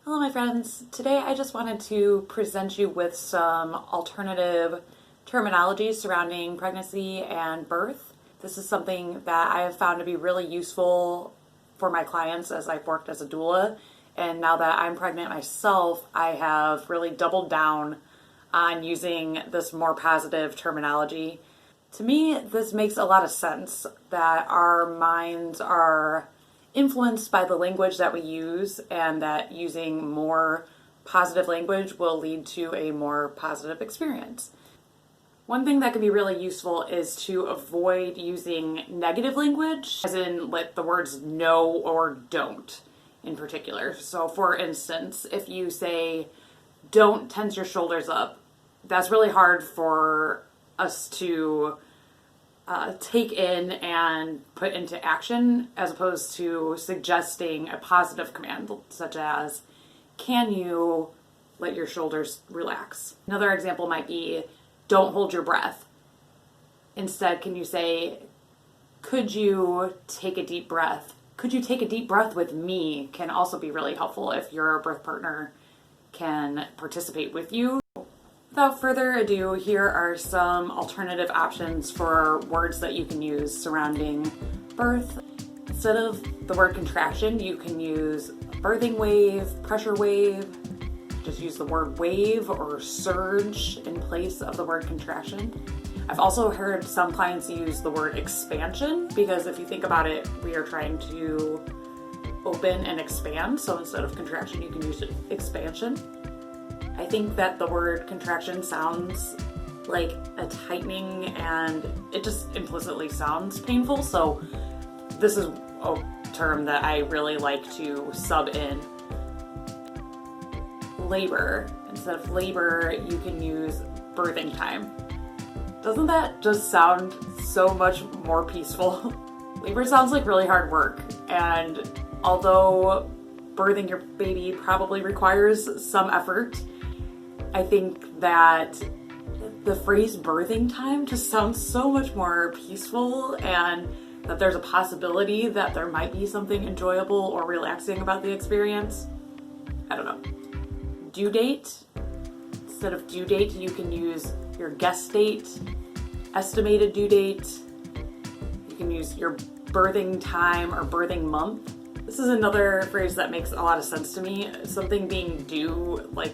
Hello, my friends. Today I just wanted to present you with some alternative terminology surrounding pregnancy and birth. This is something that I have found to be really useful for my clients as I've worked as a doula. And now that I'm pregnant myself, I have really doubled down on using this more positive terminology. To me, this makes a lot of sense that our minds are influenced by the language that we use, and that using more positive language will lead to a more positive experience. One thing that can be really useful is to avoid using negative language, as in like the words no or don't in particular. So for instance, if you say, don't tense your shoulders up, that's really hard for us to take in and put into action, as opposed to suggesting a positive command, such as, can you let your shoulders relax? Another example might be, don't hold your breath. Instead, can you say, could you take a deep breath? Could you take a deep breath with me? Can also be really helpful if your birth partner can participate with you. Without further ado, here are some alternative options for words that you can use surrounding birth. Instead of the word contraction, you can use birthing wave, pressure wave. Just use the word wave or surge in place of the word contraction. I've also heard some clients use the word expansion, because if you think about it, we are trying to open and expand. So instead of contraction, you can use expansion. I think that the word contraction sounds like a tightening, and it just implicitly sounds painful. So this is a term that I really like to sub in. Labor. Instead of labor, you can use birthing time. Doesn't that just sound so much more peaceful? Labor sounds like really hard work, and although birthing your baby probably requires some effort, I think that the phrase birthing time just sounds so much more peaceful, and that there's a possibility that there might be something enjoyable or relaxing about the experience. I don't know. Due date. Instead of due date, you can use your guess date, estimated due date. You can use your birthing time or birthing month. This is another phrase that makes a lot of sense to me. Something being due, like,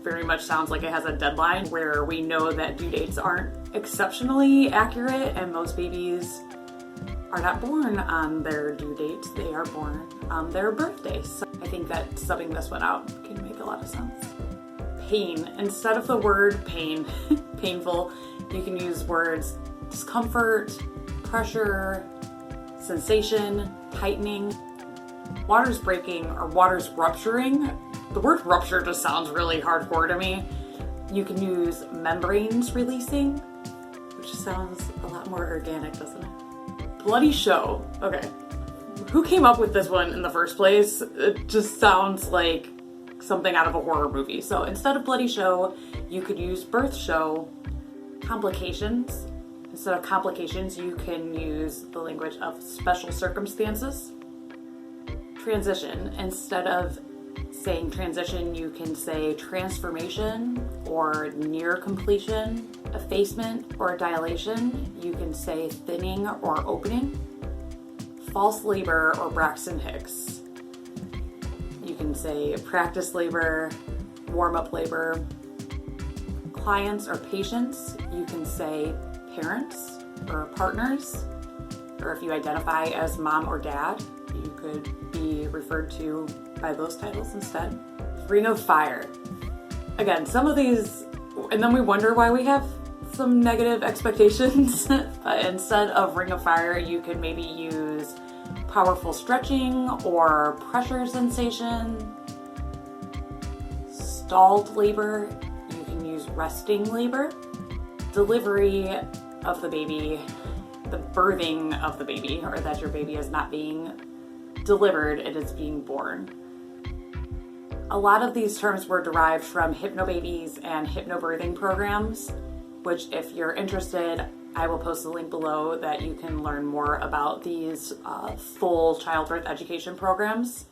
very much sounds like it has a deadline, where we know that due dates aren't exceptionally accurate, and most babies are not born on their due dates. They are born on their birthdays. So I think that subbing this one out can make a lot of sense. Pain. Instead of the word pain, painful, you can use words discomfort, pressure, sensation, tightening. Water's breaking or water's rupturing. The word rupture just sounds really hardcore to me. You can use membranes releasing, which sounds a lot more organic, doesn't it? Bloody show. Okay. Who came up with this one in the first place? It just sounds like something out of a horror movie. So instead of bloody show, you could use birth show. Complications. Instead of complications, you can use the language of special circumstances. Transition. Instead of saying transition, you can say transformation or near completion. Effacement or dilation, you can say thinning or opening. False labor or Braxton Hicks, you can say practice labor, warm-up labor. Clients or patients, you can say parents or partners, or if you identify as mom or dad, you could be referred to by those titles instead. Ring of fire. Again, some of these, and then we wonder why we have some negative expectations. But instead of ring of fire, you could maybe use powerful stretching or pressure sensation. Stalled labor, you can use resting labor. Delivery of the baby, the birthing of the baby, or that your baby is not being delivered, it is being born. A lot of these terms were derived from hypnobabies and hypnobirthing programs, which, if you're interested, I will post the link below that you can learn more about these full childbirth education programs.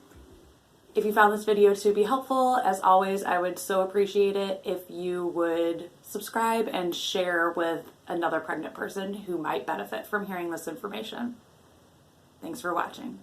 If you found this video to be helpful, as always, I would so appreciate it if you would subscribe and share with another pregnant person who might benefit from hearing this information. Thanks for watching.